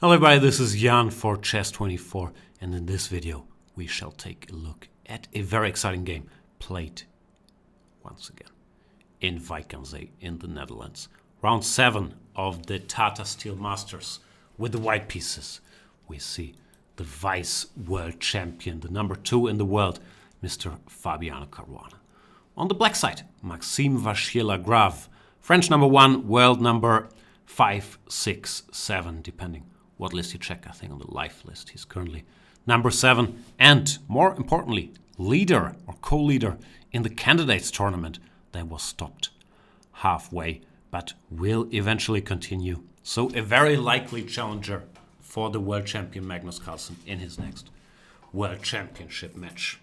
Hello everybody, this is Jan for Chess24, and in this video we shall take a look at a very exciting game played once again in Wijk in the Netherlands. Round 7 of the Tata Steel Masters. With the white pieces we see the vice world champion, the number 2 in the world, Mr. Fabiano Caruana. On the black side, Maxime Vachier-Lagrave, French number 1, world number 5, 6, 7, depending what list you check. I think on the live list he's currently number 7, and more importantly, leader or co-leader in the candidates tournament that was stopped halfway but will eventually continue. So a very likely challenger for the world champion Magnus Carlsen in his next world championship match.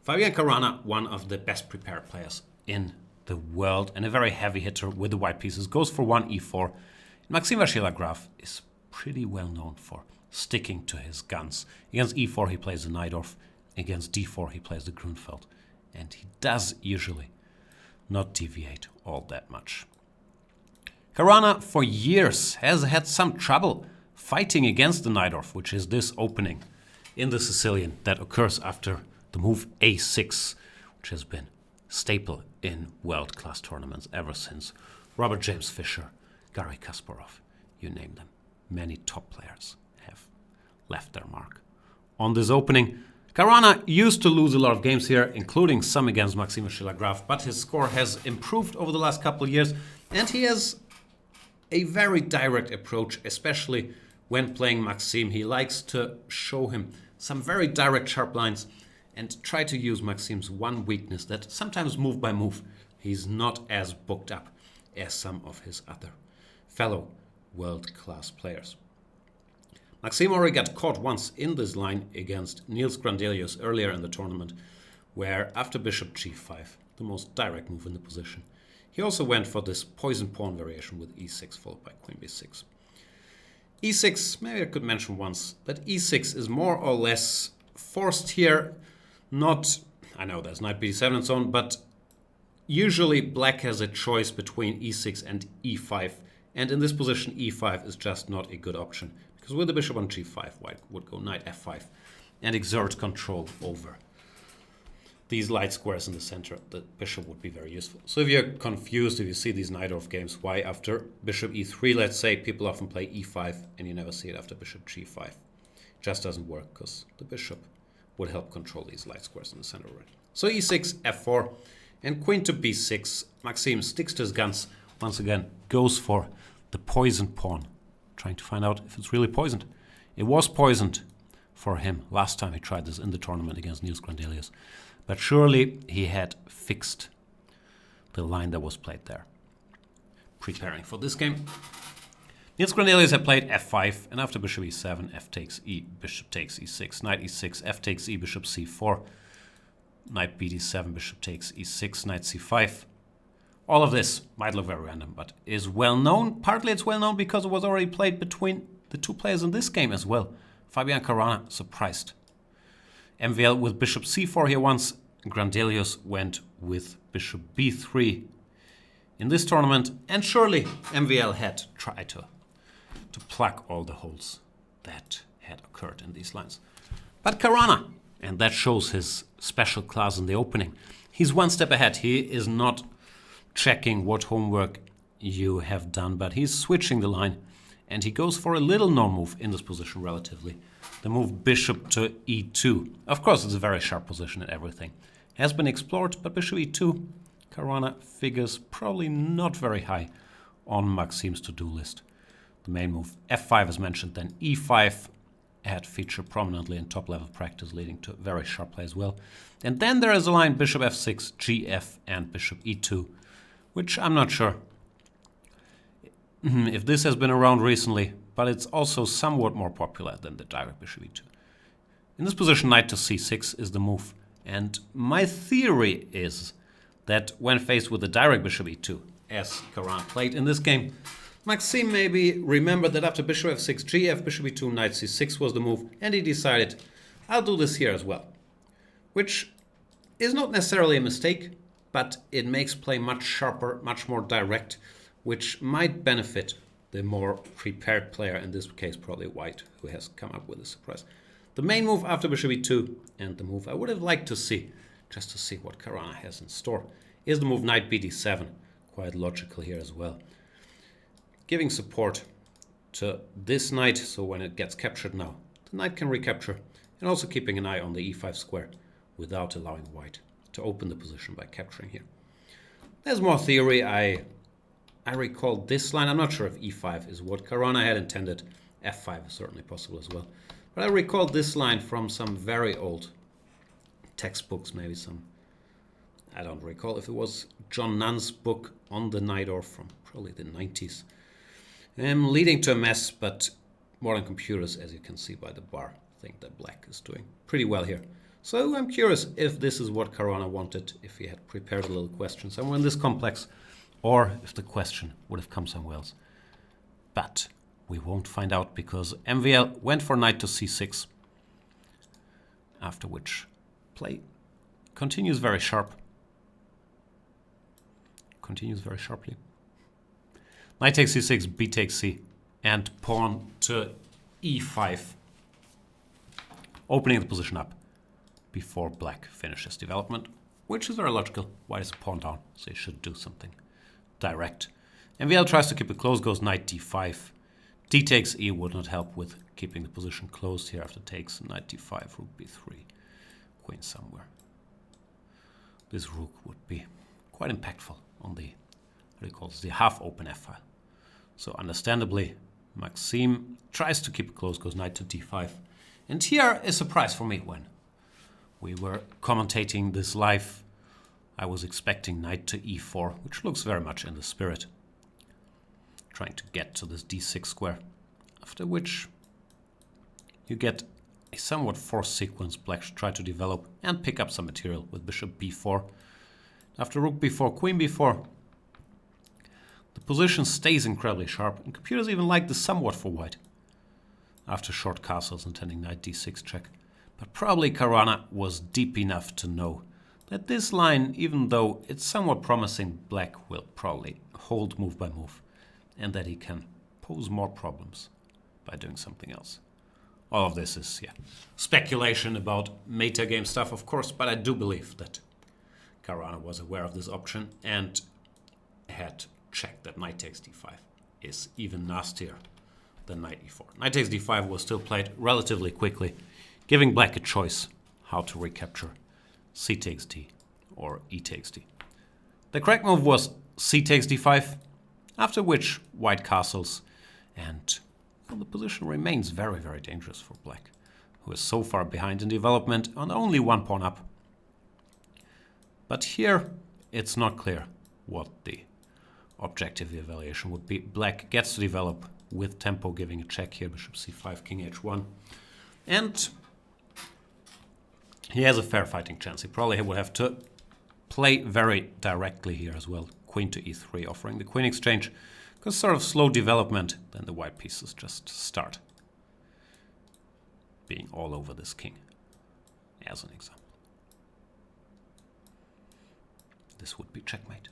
Fabiano Caruana, one of the best prepared players in the world and a very heavy hitter with the white pieces, goes for 1 e4. Maxime Vachier-Lagrave is pretty well known for sticking to his guns. Against e4 he plays the Najdorf, against d4 he plays the Grunfeld, and he does usually not deviate all that much. Caruana for years has had some trouble fighting against the Najdorf, which is this opening in the Sicilian that occurs after the move a6, which has been staple in world-class tournaments ever since Robert James Fischer, Garry Kasparov, you name them. Many top players have left their mark on this opening. Caruana used to lose a lot of games here, including some against Maxime Vachier-Lagrave, but his score has improved over the last couple of years, and he has a very direct approach, especially when playing Maxime. He likes to show him some very direct sharp lines and try to use Maxime's one weakness, that sometimes move by move he's not as booked up as some of his other fellow world-class players. Maxime already got caught once in this line against Niels Grandelius earlier in the tournament, where after bishop g5, the most direct move in the position, he also went for this poison pawn variation with e6 followed by queen b6. e6, maybe I could mention once that e6 is more or less forced here. Not, I know there's knight b7 and so on, but usually black has a choice between e6 and e5, and in this position e5 is just not a good option, because with the bishop on g5, white would go knight f5 and exert control over these light squares in the center. The bishop would be very useful. So if you're confused, if you see these Najdorf games, why after bishop e3, let's say, people often play e5 and you never see it after bishop g5. It just doesn't work because the bishop would help control these light squares in the center already. So e6, f4, and queen to b6. Maxime sticks to his guns once again, goes for the poisoned pawn, trying to find out if it's really poisoned. It was poisoned for him last time he tried this in the tournament against Niels Grandelius, but surely he had fixed the line that was played there. Preparing for this game, Niels Grandelius had played f5, and after bishop e7, f takes e, bishop takes e6, knight e6, f takes e, bishop c4, knight bd7, bishop takes e6, knight c5. All of this might look very random, but is well known. Partly it's well known because it was already played between the two players in this game as well. Fabiano Caruana surprised MVL with bishop c4 here once. Grandelius went with bishop b3 in this tournament, and surely MVL had tried to plug all the holes that had occurred in these lines. But Caruana, and that shows his special class in the opening, he's one step ahead. He is not checking what homework you have done, but he's switching the line, and he goes for a little known move in this position relatively, the move bishop to e2. Of course, it's a very sharp position and everything has been explored, but bishop e2, Caruana figures probably not very high on Maxime's to-do list. The main move f5 as mentioned, then e5 had featured prominently in top-level practice, leading to very sharp play as well. And then there is a line bishop f6, gf, and bishop e2, which I'm not sure if this has been around recently, but it's also somewhat more popular than the direct bishop e2. In this position, knight to c6 is the move, and my theory is that when faced with the direct bishop e2, as Caruana played in this game, Maxime maybe remembered that after bishop f6, gf, bishop e2, knight c6 was the move, and he decided, I'll do this here as well. Which is not necessarily a mistake, but it makes play much sharper, much more direct, which might benefit the more prepared player, in this case probably white, who has come up with a surprise. The main move after bishop e2, and the move I would have liked to see, just to see what Caruana has in store, is the move knight bd7. Quite logical here as well. Giving support to this knight, so when it gets captured now, the knight can recapture, and also keeping an eye on the e5 square without allowing white to open the position by capturing here. There's more theory. I recall this line. I'm not sure if e5 is what Caruana had intended. f5 is certainly possible as well. But I recall this line from some very old textbooks, maybe some, I don't recall if it was John Nunn's book on the knight, or from probably the 90s. Leading to a mess, but modern computers, as you can see by the bar, think that black is doing pretty well here. So I'm curious if this is what Caruana wanted, if he had prepared a little question somewhere in this complex, or if the question would have come somewhere else. But we won't find out, because MVL went for knight to c6, after which play continues very sharp. Continues very sharply. Knight takes c6, b takes c, and pawn to e5, opening the position up before black finishes development, which is very logical. White is a pawn down, so he should do something direct. MVL tries to keep it close, goes knight d5. D takes e would not help with keeping the position closed here after takes. Knight d5, rook b3, queen somewhere. This rook would be quite impactful on the, what he calls the half-open f-file. So understandably, Maxime tries to keep it close, goes knight to d5. And here a surprise for me. When we were commentating this live, I was expecting knight to e4, which looks very much in the spirit. Trying to get to this d6 square, after which you get a somewhat forced sequence. Black should try to develop and pick up some material with bishop b4. After rook b4, queen b4, the position stays incredibly sharp, and computers even like this somewhat for white. After short castles intending knight d6 check. But probably Caruana was deep enough to know that this line, even though it's somewhat promising, black will probably hold move by move, and that he can pose more problems by doing something else. All of this is, speculation about metagame stuff, of course, but I do believe that Caruana was aware of this option and had checked that knight takes d5 is even nastier than knight e4. Knight takes d5 was still played relatively quickly, giving black a choice how to recapture c takes d or e takes d. The correct move was c takes d5, after which white castles, and the position remains very, very dangerous for black, who is so far behind in development on only one pawn up. But here it's not clear what the objective evaluation would be. Black gets to develop with tempo, giving a check here, bishop c5, king h1, and he has a fair fighting chance. He probably would have to play very directly here as well. Queen to e3, offering the queen exchange, because sort of slow development, then the white pieces just start being all over this king, as an example. This would be checkmate.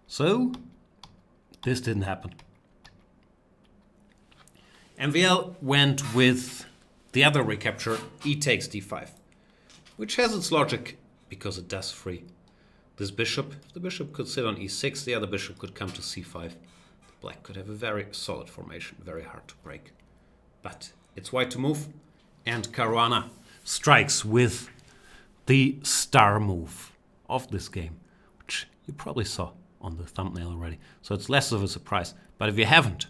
So, this didn't happen. MVL went with the other recapture, e takes d5, which has its logic because it does free this bishop. If the bishop could sit on e6, the other bishop could come to c5. Black could have a very solid formation, very hard to break. But it's white to move, and Caruana strikes with the star move of this game, which you probably saw on the thumbnail already. So it's less of a surprise. But if you haven't,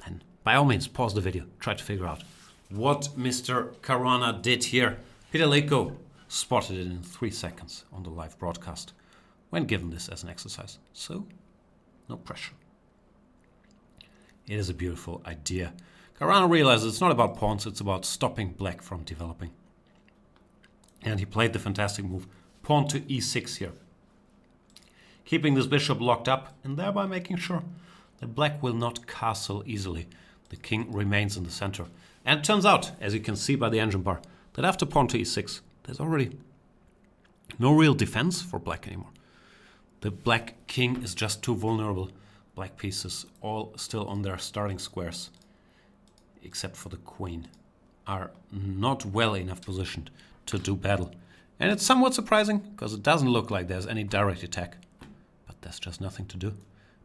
then by all means pause the video, try to figure out what Mr. Caruana did here. Peter Leko spotted it in 3 seconds on the live broadcast when given this as an exercise. So, no pressure. It is a beautiful idea. Caruana realizes it's not about pawns, it's about stopping black from developing. And he played the fantastic move, pawn to e6 here, keeping this bishop locked up and thereby making sure that black will not castle easily. The king remains in the center. And it turns out, as you can see by the engine bar, that after pawn to e6, there's already no real defense for black anymore. The black king is just too vulnerable. Black pieces, all still on their starting squares, except for the queen, are not well enough positioned to do battle. And it's somewhat surprising, because it doesn't look like there's any direct attack. But there's just nothing to do.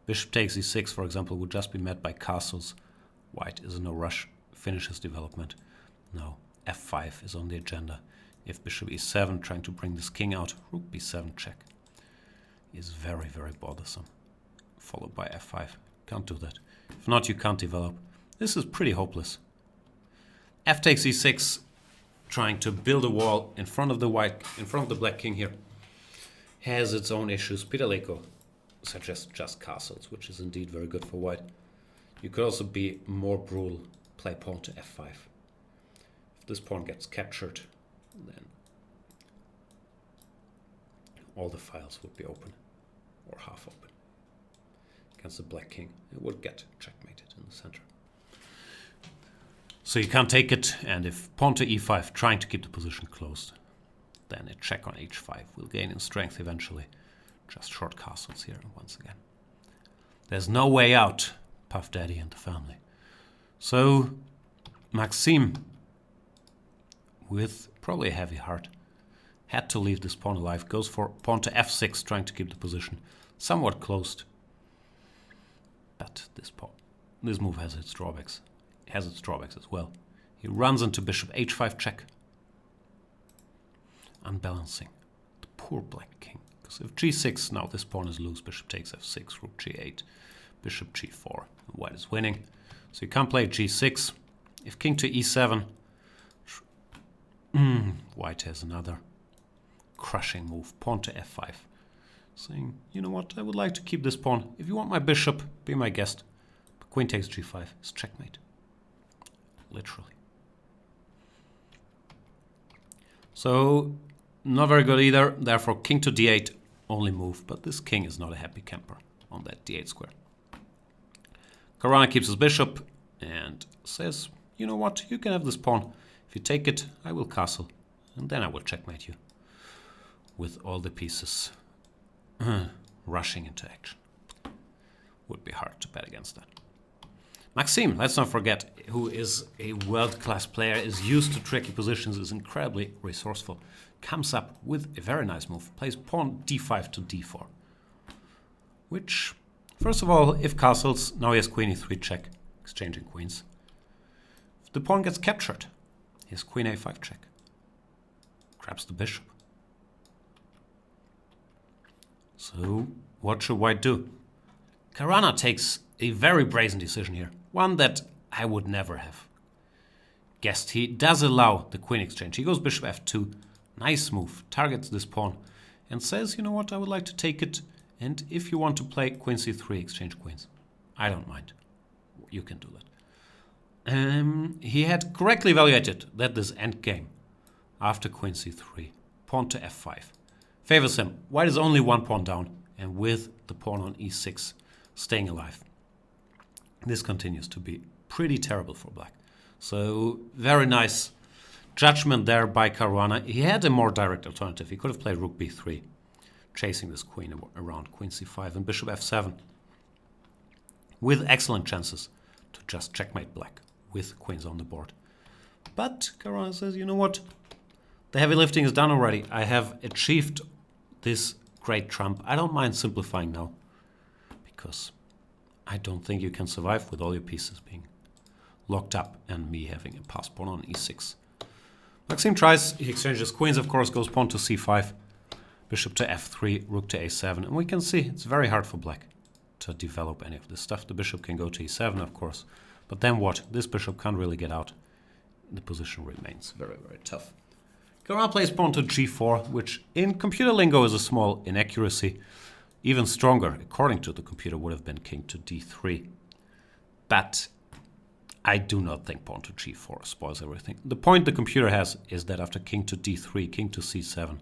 Bishop takes e6, for example, would just be met by castles. White is in no rush, finishes development. No, f5 is on the agenda. If bishop e7, trying to bring this king out, rook b7 check is very, very bothersome. Followed by f5. Can't do that. If not, you can't develop. This is pretty hopeless. F takes e6, trying to build a wall in front of the white, in front of the black king here, has its own issues. Peter Leko suggests just castles, which is indeed very good for white. You could also be more brutal, play pawn to f5. If this pawn gets captured, then all the files would be open, or half open. Against the black king, it would get checkmated in the center. So you can't take it, and if pawn to e5, trying to keep the position closed, then a check on h5 will gain in strength eventually. Just short castles here once again. There's no way out, Puff Daddy and the family. So Maxime, with probably a heavy heart, had to leave this pawn alive. Goes for pawn to f6, trying to keep the position somewhat closed. But this move has its drawbacks. It has its drawbacks as well. He runs into bishop h5 check, unbalancing the poor black king. Because if g6, now this pawn is loose. Bishop takes f6, rook g8, bishop g4. White is winning, so you can't play g6. If king to e7, white has another crushing move. Pawn to f5, saying, you know what, I would like to keep this pawn. If you want my bishop, be my guest. But queen takes g5 is checkmate. Literally. So, not very good either. Therefore, king to d8, only move. But this king is not a happy camper on that d8 square. Caruana keeps his bishop and says, you know what, you can have this pawn. If you take it, I will castle. And then I will checkmate you. With all the pieces rushing into action. Would be hard to bet against that. Maxime, let's not forget, who is a world-class player, is used to tricky positions, is incredibly resourceful, comes up with a very nice move, plays pawn d5 to d4. Which, first of all, if castles, now he has queen e3 check, exchanging queens. If the pawn gets captured, he has queen a5 check. Grabs the bishop. So, what should white do? Caruana takes a very brazen decision here. One that I would never have guessed. He does allow the queen exchange. He goes bishop f2. Nice move. Targets this pawn and says, you know what, I would like to take it. And if you want to play queen c3, exchange queens. I don't mind. You can do that. He had correctly evaluated that this endgame after queen c3, pawn to f5, favors him. White is only one pawn down, and with the pawn on e6 staying alive, this continues to be pretty terrible for black. So very nice judgment there by Caruana. He had a more direct alternative. He could have played rook b3, chasing this queen around queen c5 and bishop f7, with excellent chances to just checkmate black with queens on the board. But Caruana says, you know what? The heavy lifting is done already. I have achieved this great trump. I don't mind simplifying now, because I don't think you can survive with all your pieces being locked up and me having a pass pawn on e6. Maxime tries, he exchanges queens, of course, goes pawn to c5, bishop to f3, rook to a7, and we can see it's very hard for black to develop any of this stuff. The bishop can go to e7, of course, but then what? This bishop can't really get out. The position remains very, very tough. Caruana plays pawn to g4, which in computer lingo is a small inaccuracy. Even stronger, according to the computer, would have been king to d3. But I do not think pawn to g4 spoils everything. The point the computer has is that after king to d3, king to c7,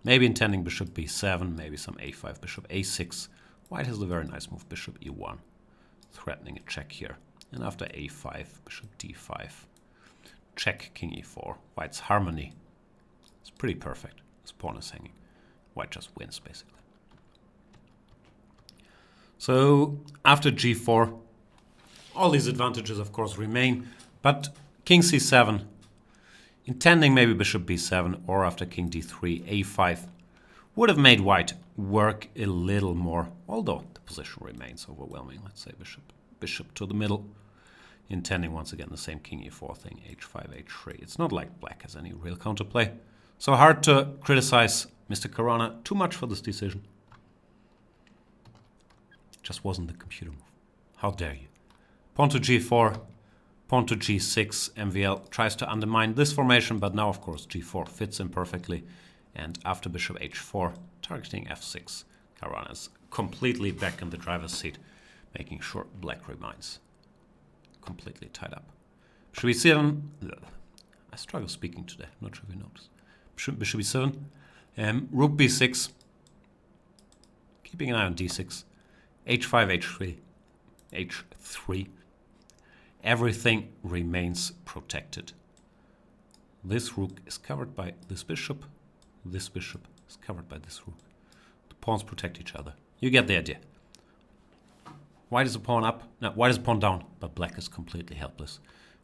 maybe intending bishop b7, maybe some a5, bishop a6, white has the very nice move, bishop e1, threatening a check here. And after a5, bishop d5, check king e4, white's harmony. It's pretty perfect. This pawn is hanging. White just wins, basically. So after g4, all these advantages of course remain, but king c7, intending maybe bishop b7, or after king d3, a5, would have made white work a little more, although the position remains overwhelming. Let's say bishop to the middle, intending once again the same king e4 thing, h5, h3. It's not like black has any real counterplay. So hard to criticize Mr. Caruana too much for this decision. It just wasn't the computer move. How dare you? Pawn to g4, pawn to g6. MVL tries to undermine this formation, but now of course g4 fits in perfectly. And after bishop h4, targeting f6, Caruana is completely back in the driver's seat, making sure black remains completely tied up. Bishop e7. I struggle speaking today. Not sure if you noticed. Bishop e7. Rook b6. Keeping an eye on d6. h5, h3, h3. Everything remains protected. This rook is covered by this bishop. This bishop is covered by this rook. The pawns protect each other. You get the idea. White is a pawn up. No, white is a pawn down, but black is completely helpless.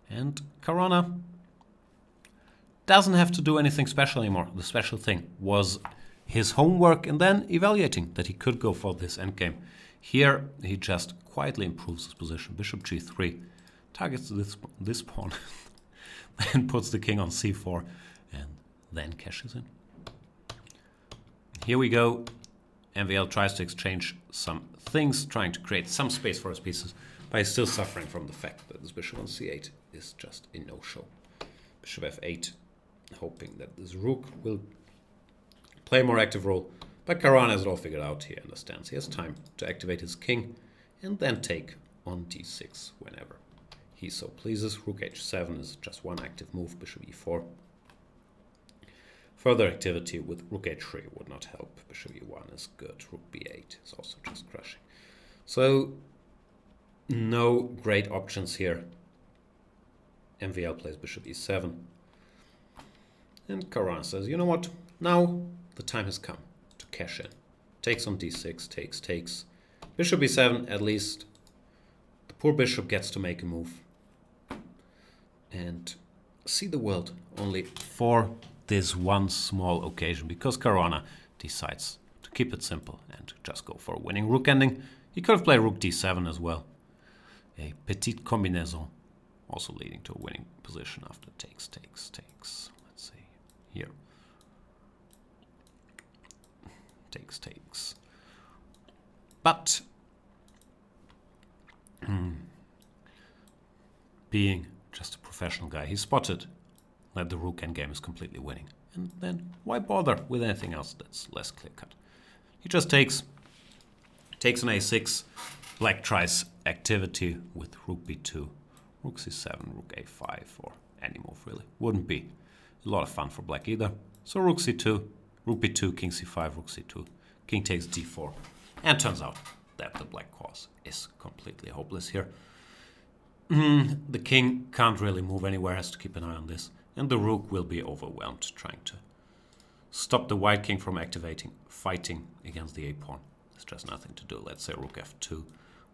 And Caruana doesn't have to do anything special anymore. The special thing was his homework and then evaluating that he could go for this endgame. Here, he just quietly improves his position. Bishop g3 targets this pawn, then puts the king on c4, and then cashes in. Here we go. MVL tries to exchange some things, trying to create some space for his pieces, but he's still suffering from the fact that this bishop on c8 is just a no-show. Bishop f8, hoping that this rook will play a more active role, but Caruana has it all figured out. He understands he has time to activate his king and then take on d6 whenever he so pleases. Rook h7 is just one active move, bishop e4. Further activity with rook h3 would not help. Bishop e1 is good. Rook b8 is also just crushing. So, no great options here. MVL plays bishop e7. And Caruana says, you know what? Now the time has come to cash in. Takes on d6, takes. Bishop e7, at least the poor bishop gets to make a move. And see the world only for this one small occasion, because Caruana decides to keep it simple and just go for a winning rook ending. He could have played rook d7 as well. A petite combinaison, also leading to a winning position after takes. Let's see here. Takes. But being just a professional guy, he spotted that the rook endgame is completely winning. And then why bother with anything else that's less clear-cut? He just takes an a6. Black tries activity with rook b2, rook c7, rook a5, or any move really. Wouldn't be a lot of fun for black either. So rook c2, rook b2, king c5, rook c2, king takes d4. And turns out that the black cause is completely hopeless here. The king can't really move anywhere, has to keep an eye on this. And the rook will be overwhelmed trying to stop the white king from activating, fighting against the a-pawn. There's just nothing to do. Let's say rook f2.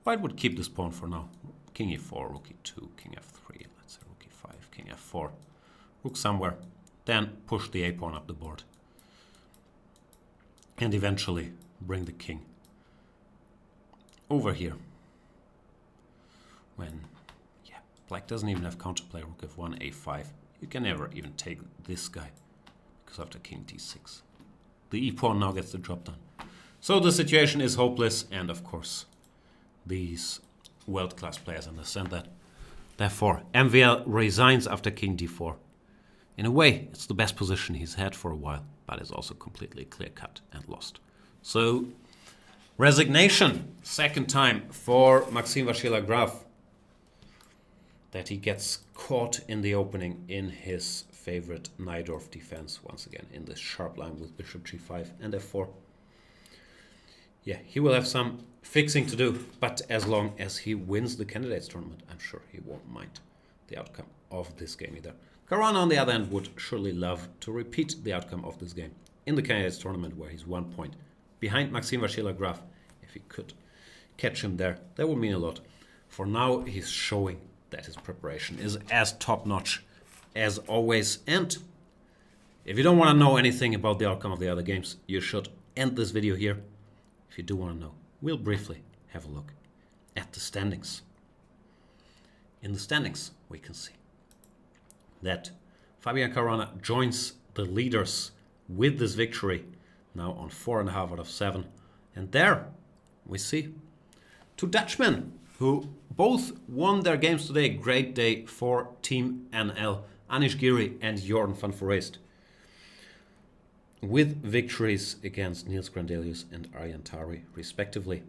White would keep this pawn for now. King e4, rook e2, king f3. Let's say rook e5, king f4. Rook somewhere. Then push the a-pawn up the board. And eventually bring the king over here. When, black doesn't even have counterplay. Rook f1, a5. You can never even take this guy, because after king d6, the e-pawn now gets the job done. So the situation is hopeless, and of course, these world-class players understand that. Therefore, MVL resigns after king d4. In a way, it's the best position he's had for a while, but is also completely clear-cut and lost. So, resignation, second time for Maxime Vachier-Lagrave. That he gets caught in the opening in his favorite Najdorf defense, once again in this sharp line with bishop g5 and f4. Yeah, he will have some fixing to do, but as long as he wins the candidates tournament, I'm sure he won't mind the outcome of this game either. Caruana, on the other hand, would surely love to repeat the outcome of this game in the candidates tournament, where he's 1 point behind Maxime Vachier-Lagrave, if he could catch him there. That would mean a lot. For now, he's showing that his preparation is as top-notch as always. And if you don't want to know anything about the outcome of the other games, you should end this video here. If you do want to know, we'll briefly have a look at the standings. In the standings, we can see that Fabiano Caruana joins the leaders with this victory, now on 4.5 out of 7. And there we see two Dutchmen who both won their games today. Great day for Team NL, Anish Giri and Jordan van Foreest, with victories against Niels Grandelius and Arjan Tari, respectively.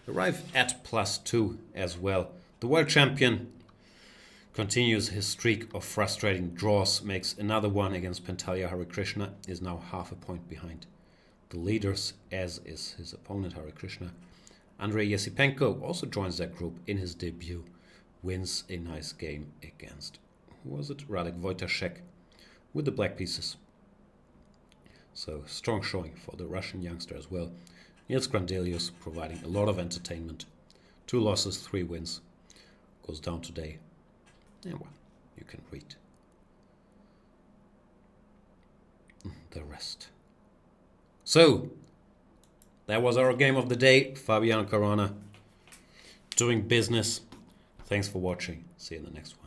Arrive at +2 as well. The world champion continues his streak of frustrating draws, makes another one against Pantalya Harikrishna, is now half a point behind the leaders, as is his opponent Harikrishna. Andrei Yesipenko also joins that group in his debut, wins a nice game against, who was it? Radek Wojtaszek with the black pieces. So strong showing for the Russian youngster as well. Niels Grandelius providing a lot of entertainment. 2 losses, 3 wins. Goes down today. And well, you can read the rest. So, that was our game of the day. Fabiano Caruana doing business. Thanks for watching. See you in the next one.